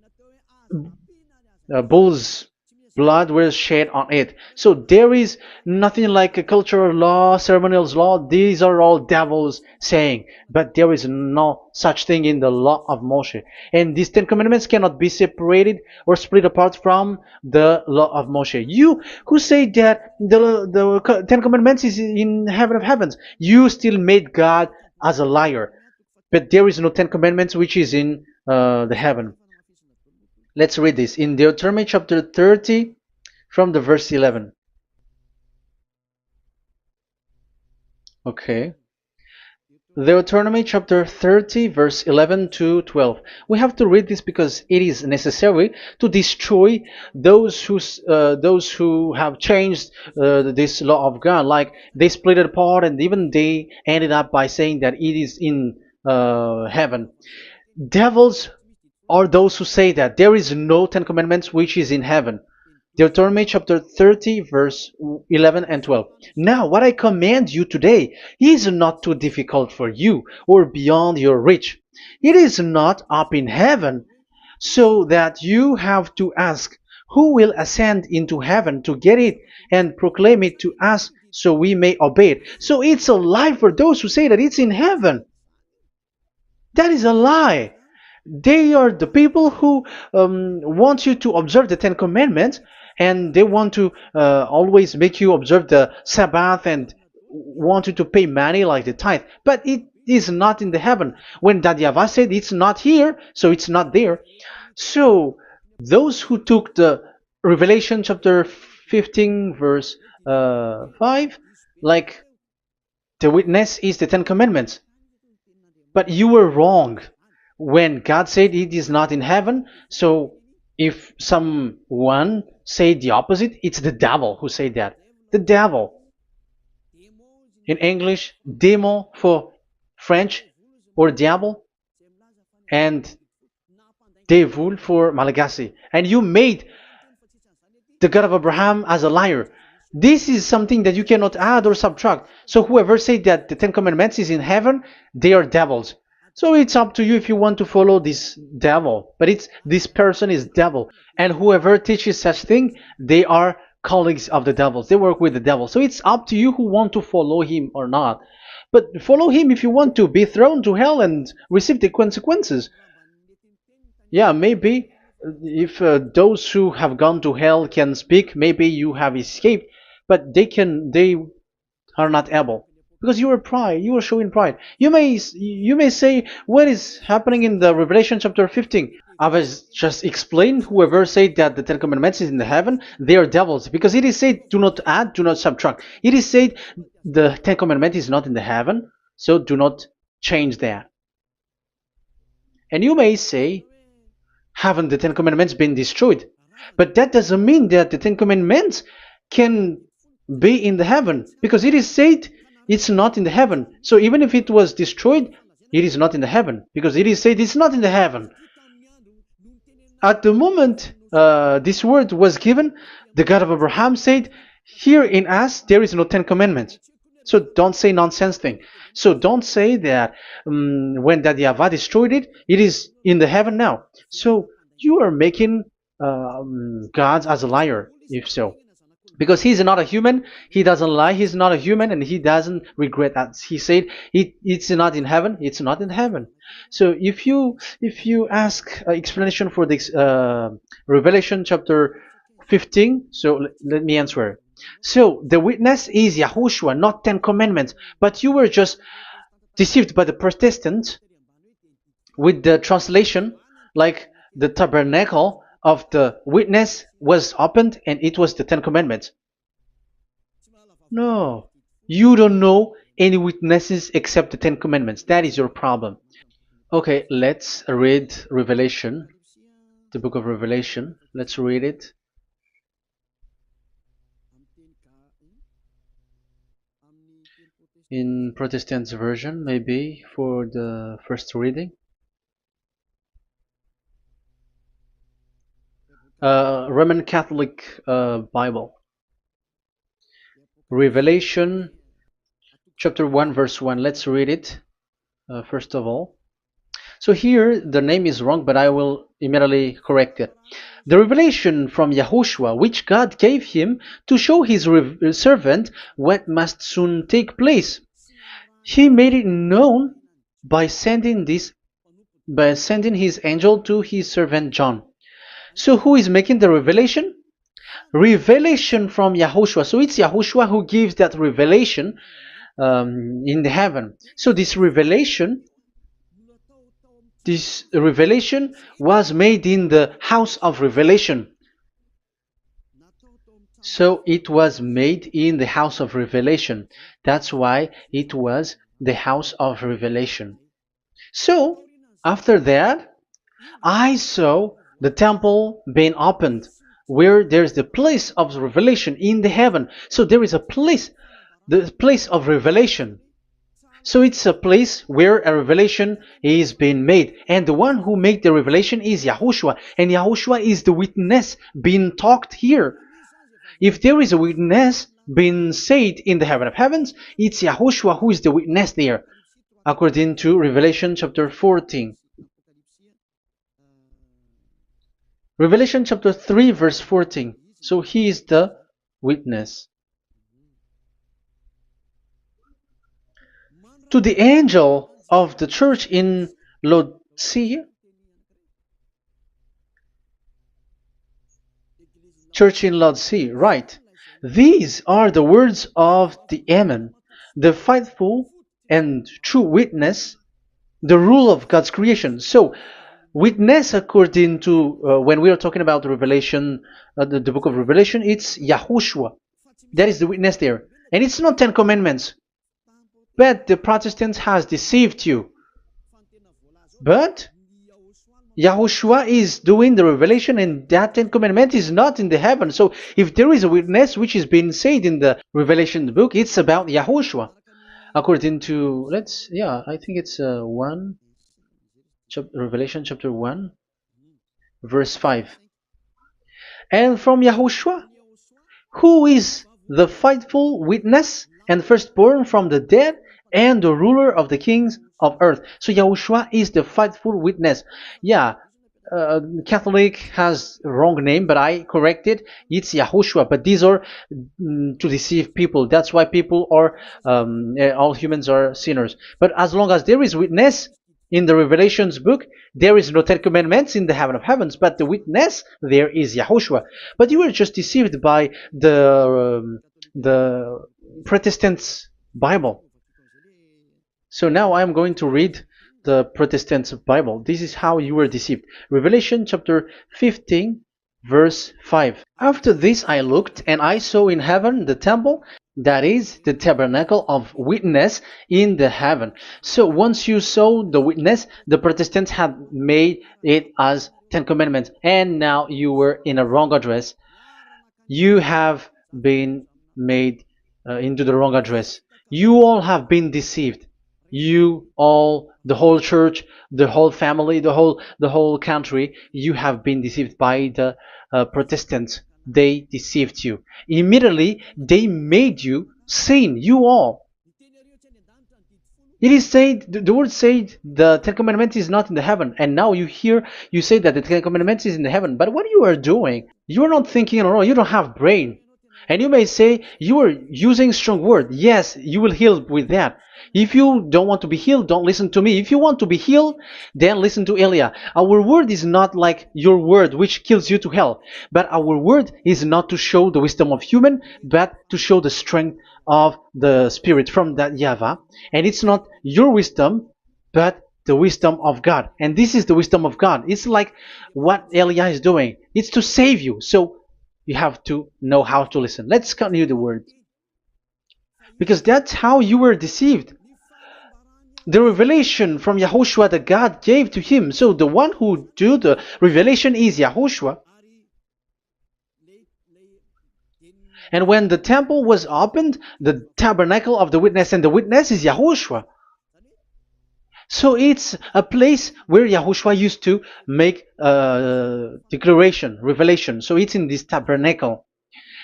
bulls blood was shed on it. So there is nothing like a cultural law, ceremonial law. These are all devils saying, but there is no such thing in the law of Moshe. And these Ten Commandments cannot be separated or split apart from the law of Moshe. You who say that the Ten Commandments is in heaven of heavens, you still made God as a liar. But there is no Ten Commandments which is in the heaven. Let's read this in Deuteronomy chapter 30 from the verse 11. Okay. Deuteronomy chapter 30 verse 11 to 12. We have to read this because it is necessary to destroy those who have changed this law of God. Like they split it apart, and even they ended up by saying that it is in heaven. Devils are those who say that there is no Ten Commandments which is in heaven. Deuteronomy chapter 30 verse 11 and 12. Now what I command you today is not too difficult for you or beyond your reach. It is not up in heaven, so that you have to ask, who will ascend into heaven to get it and proclaim it to us so we may obey it. So it's a lie for those who say that it's in heaven. That is a lie. They are the people who want you to observe the Ten Commandments, and they want to always make you observe the Sabbath and want you to pay money like the tithe, but it is not in the heaven. When that YAHVAH said it's not here, so it's not there. So those who took the Revelation chapter 15 verse 5, like the witness is the Ten Commandments. But you were wrong when God said it is not in heaven. So if someone say the opposite, it's the devil who said that. The devil. In English, démon for French, or diable, and devil for Malagasy. And you made the God of Abraham as a liar. This is something that you cannot add or subtract. So whoever said that the Ten Commandments is in heaven, they are devils. So it's up to you if you want to follow this devil. But it's this person is devil. And whoever teaches such thing, they are colleagues of the devils. They work with the devil. So it's up to you who want to follow him or not. But follow him if you want to be thrown to hell and receive the consequences. Yeah, maybe if those who have gone to hell can speak, maybe you have escaped, but they are not able because you are pride. You are showing pride. You may say, what is happening in the Revelation chapter 15? I was just explained. Whoever said that the Ten Commandments is in the heaven, they are devils, because it is said, do not add, do not subtract. It is said the Ten Commandment is not in the heaven, so do not change that. And you may say, haven't the Ten Commandments been destroyed? But that doesn't mean that the Ten Commandments can be in the heaven, because it is said it's not in the heaven. So even if it was destroyed, it is not in the heaven, because it is said it's not in the heaven. At the moment this word was given, the God of Abraham said, here in us there is no Ten Commandments. So don't say nonsense thing. So don't say that when that YAHVAH destroyed it, it is in the heaven now. So you are making God as a liar, if so. Because he's not a human, he doesn't lie, he's not a human, and he doesn't regret that. He said it's not in heaven, it's not in heaven. So if you ask explanation for this Revelation chapter 15, so let me answer. So the witness is YAHOSHUAH, not Ten Commandments. But you were just deceived by the Protestants with the translation, like the tabernacle of the witness was opened and it was the Ten Commandments. No, you don't know any witnesses except the Ten Commandments. That is your problem. Okay, let's read Revelation, the book of Revelation. Let's read it. In Protestant version, maybe for the first reading. Roman Catholic Bible. Revelation chapter 1 verse 1. Let's read it first of all. So here the name is wrong, but I will immediately correct it. The revelation from YAHOSHUAH, which God gave him to show his servant what must soon take place. He made it known by sending his angel to his servant John. So who is making the revelation? Revelation from YAHOSHUAH. So it's YAHOSHUAH who gives that revelation in the heaven. So this revelation was made in the house of revelation. So it was made in the house of revelation. That's why it was the house of revelation. So after that, I saw the temple being opened, where there's the place of revelation in the heaven. So there is a place, the place of revelation. So it's a place where a revelation is being made. And the one who made the revelation is YAHOSHUAH. And YAHOSHUAH is the witness being talked here. If there is a witness being said in the heaven of heavens, it's YAHOSHUAH who is the witness there, according to Revelation chapter 14. Revelation chapter 3 verse 14. So he is the witness. To the angel of the church in Laodicea, church in Laodicea, right? These are the words of the Amen, the faithful and true witness, the rule of God's creation. So, witness according to when we are talking about the Revelation, the book of Revelation, it's YAHOSHUAH. That is the witness there, and it's not Ten Commandments. But the Protestants has deceived you. But Yahushua is doing the revelation, and that Ten Commandment is not in the heaven. So if there is a witness which is being said in the Revelation book, it's about Yahushua. According to I think it's Revelation chapter 1, verse 5. And from Yahushua, who is the faithful witness and firstborn from the dead and the ruler of the kings of earth. So Yahushua is the faithful witness. Yeah, Catholic has wrong name, but I corrected. It's Yahushua. But these are to deceive people. That's why people are all humans are sinners. But as long as there is witness in the Revelations book, there is no Ten Commandments in the heaven of heavens, but the witness there is Yahushua. But you were just deceived by the Protestants' Bible. So now I am going to read the Protestants' Bible. This is how you were deceived. Revelation chapter 15, verse 5. After this I looked, and I saw in heaven the temple, that is the tabernacle of witness in the heaven. So once you saw the witness, the Protestants had made it as Ten Commandments, and now you were in a wrong address. You have been made into the wrong address. You all have been deceived. You all, the whole church, the whole family, the whole country, you have been deceived by the Protestants. They deceived you. Immediately, they made you sin. You all. It is said, the word said, the Ten Commandments is not in the heaven. And now you say that the Ten Commandments is in the heaven. But what you are doing, you are not thinking at all. You don't have brain. And you may say, you are using strong word. Yes, you will heal with that. If you don't want to be healed, don't listen to me. If you want to be healed, then listen to Elia. Our word is not like your word, which kills you to hell. But our word is not to show the wisdom of human, but to show the strength of the Spirit from that YAHVAH. And it's not your wisdom, but the wisdom of God. And this is the wisdom of God. It's like what Elia is doing. It's to save you. So you have to know how to listen. Let's continue the word. Because that's how you were deceived. The revelation from Yahushua that God gave to him. So the one who do the revelation is Yahushua. And when the temple was opened, the tabernacle of the witness, and the witness is Yahushua. So it's a place where Yahushua used to make declaration, revelation. So it's in this tabernacle.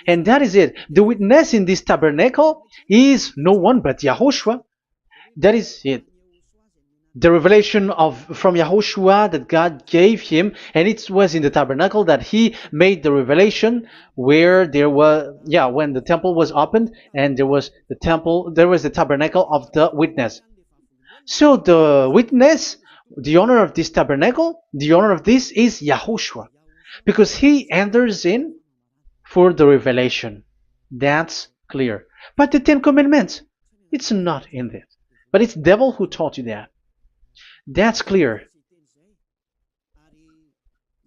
And that is it. The witness in this tabernacle is no one but Yahushua. That is it. The revelation from Yahushua that God gave him, and it was in the tabernacle that he made the revelation, where there was when the temple was opened, and there was the tabernacle of the witness. So the witness, the owner of this tabernacle, the owner of this is Yahushua, because he enters in for the revelation. That's clear. But the Ten Commandments, it's not in this. But it's the devil who taught you that. That's clear.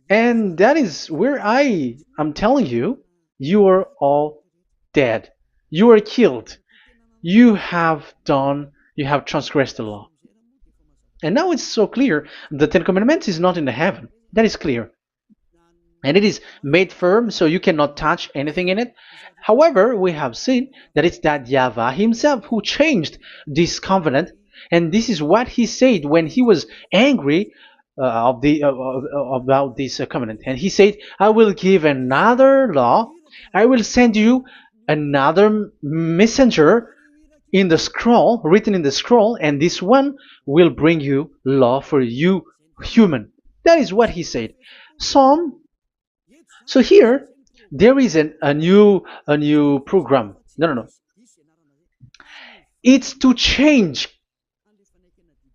And that is where I am telling you, you are all dead. You are killed. You have transgressed the law. And now it's so clear. The Ten Commandments is not in the heaven. That is clear. And it is made firm, so you cannot touch anything in it. However, we have seen that it's that YAHVAH himself who changed this covenant. And this is what he said when he was angry about this covenant. And he said, I will give another law. I will send you another messenger in the scroll, written in the scroll, and this one will bring you law for you, human. That is what he said. So here, there is a new program. No. It's to change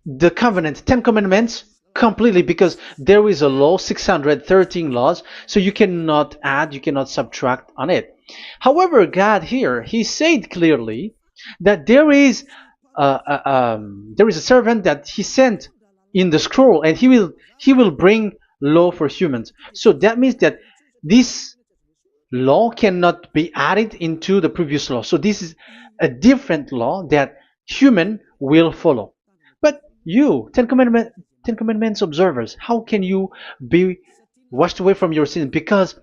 the covenant, Ten Commandments, completely, because there is a law, 613 laws, so you cannot add, you cannot subtract on it. However, God here, he said clearly that there is a servant that he sent in the scroll, and he will bring law for humans. So that means that this law cannot be added into the previous law. So this is a different law that human will follow. But you, Ten Commandments observers, how can you be washed away from your sin? Because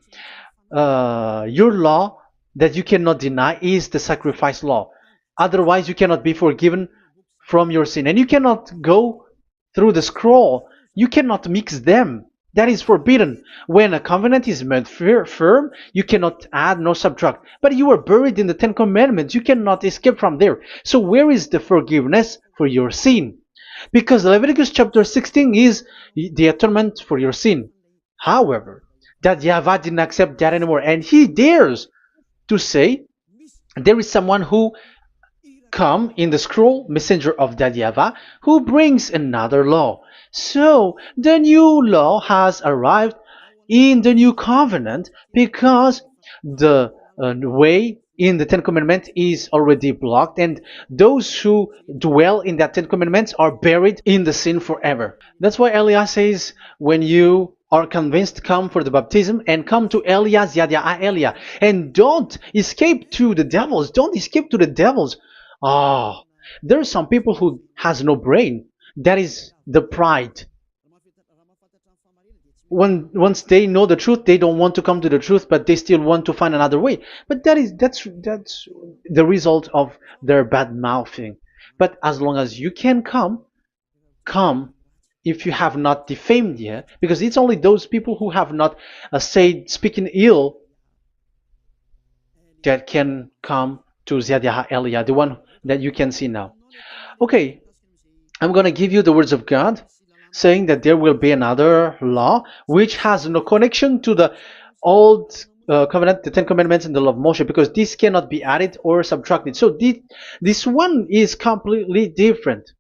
your law that you cannot deny is the sacrifice law. Otherwise, you cannot be forgiven from your sin. And you cannot go through the scroll. You cannot mix them. That is forbidden. When a covenant is made firm, you cannot add nor subtract. But you are buried in the Ten Commandments. You cannot escape from there. So where is the forgiveness for your sin? Because Leviticus chapter 16 is the atonement for your sin. However, that YAHVAH didn't accept that anymore. And he dares to say there is someone who come in the scroll, messenger of that YAHVAH, who brings another law. So the new law has arrived in the new covenant, because the way in the Ten Commandments is already blocked, and those who dwell in that Ten Commandments are buried in the sin forever. That's why Elias says, when you are convinced, come for the baptism, and come to Elias, Yadiah Elia, and don't escape to the devils. Don't escape to the devils. Ah, there are some people who has no brain. That is the pride. Once they know the truth, they don't want to come to the truth, but they still want to find another way. But that's the result of their bad mouthing. But as long as you can come if you have not defamed yet, because it's only those people who have not said speaking ill that can come to Yadiah Elia, the one that you can see now. Okay, I'm going to give you the words of God, saying that there will be another law which has no connection to the old covenant, the Ten Commandments and the law of Moshe, because this cannot be added or subtracted. So this one is completely different.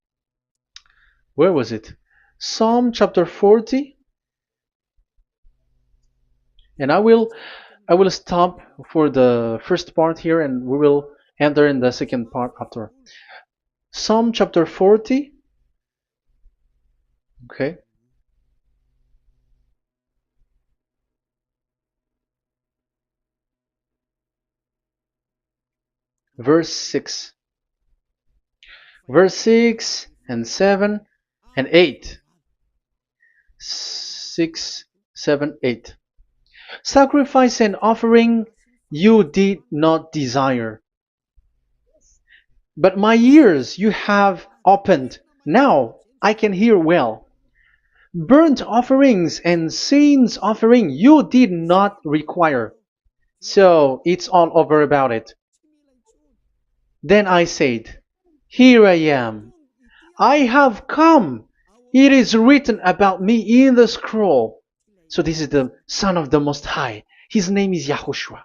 Where was it? Psalm chapter 40. And I will stop for the first part here, and we will enter in the second part after. Psalm chapter 40. Okay. Verse 6. Verse 6 and 7 and 8. 6, 7, 8. Sacrifice and offering you did not desire, but my ears you have opened. Now I can hear well. Burnt offerings and sins offering you did not require. So it's all over about it. Then I said, here I am. I have come. It is written about me in the scroll. So this is the Son of the Most High. His name is YAHOSHUAH.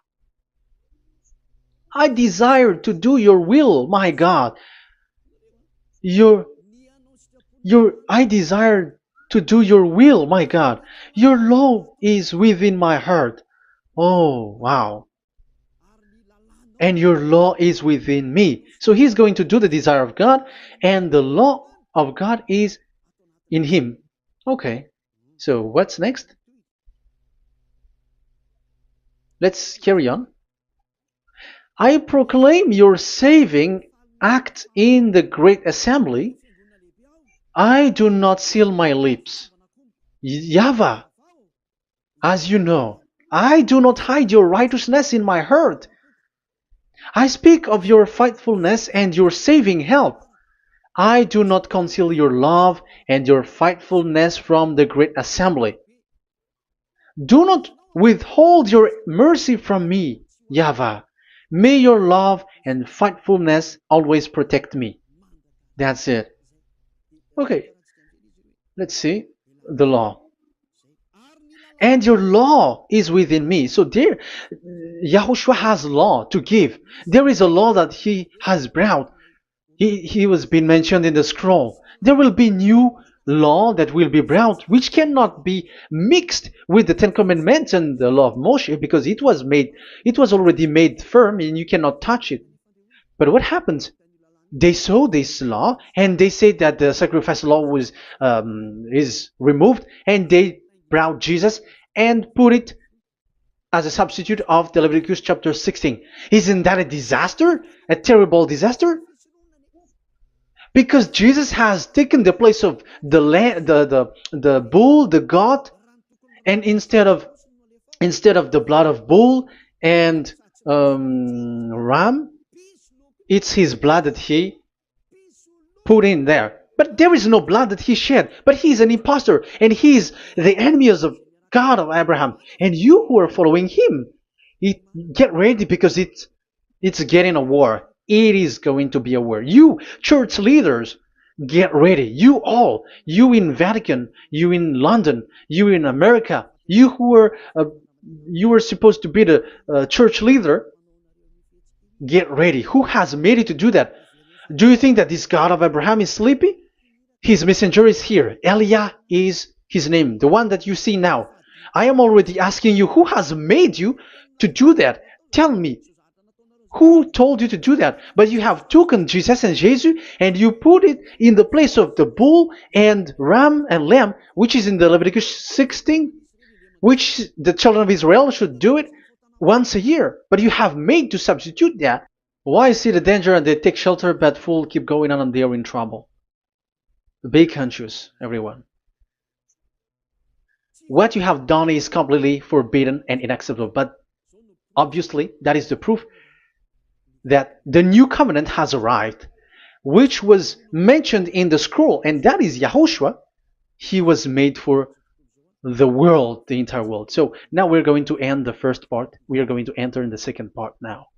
I desire to do your will, my God. I desire to do your will, my God. Your law is within my heart. Oh, wow. And your law is within me. So he's going to do the desire of God, and the law of God is in him. Okay. So what's next? Let's carry on. I proclaim your saving act in the great assembly. I do not seal my lips. YAHVAH, as you know, I do not hide your righteousness in my heart. I speak of your faithfulness and your saving help. I do not conceal your love and your faithfulness from the great assembly. Do not withhold your mercy from me, YAHVAH. May your love and faithfulness always protect me. That's it. Okay, let's see the law. And your law is within me. So there, YAHOSHUAH has law to give. There is a law that he has brought. He was being mentioned in the scroll. There will be new law that will be brought, which cannot be mixed with the Ten Commandments and the law of Moshe, because it was already made firm, and you cannot touch it. But what happens? They saw this law, and they said that the sacrifice law was is removed, and they brought Jesus and put it as a substitute of the Leviticus chapter 16. Isn't that a disaster? A terrible disaster? Because Jesus has taken the place of the bull, the goat, and instead of the blood of bull and ram, it's his blood that he put in there. But there is no blood that he shed. But he's an impostor, and he's the enemy of God of Abraham. And you who are following him, get ready, because it's getting a war. It is going to be a war. You church leaders, get ready. You all, you in Vatican, you in London, you in America, you were supposed to be the church leader. Get ready. Who has made it to do that? Do you think that this God of Abraham is sleepy? His messenger is here. Eliah is his name, the one that you see now. I am already asking you, who has made you to do that? Tell me, who told you to do that? But you have taken Jesus and Jesus, and you put it in the place of the bull and ram and lamb, which is in the Leviticus 16, which the children of Israel should do it once a year. But you have made to substitute that. Why see the danger and they take shelter, but fool keep going on and they are in trouble? Be conscious, everyone. What you have done is completely forbidden and unacceptable. But obviously, that is the proof that the new covenant has arrived, which was mentioned in the scroll, and that is Yahushua. He was made for the world, the entire world. So now we're going to end the first part. We are going to enter in the second part now.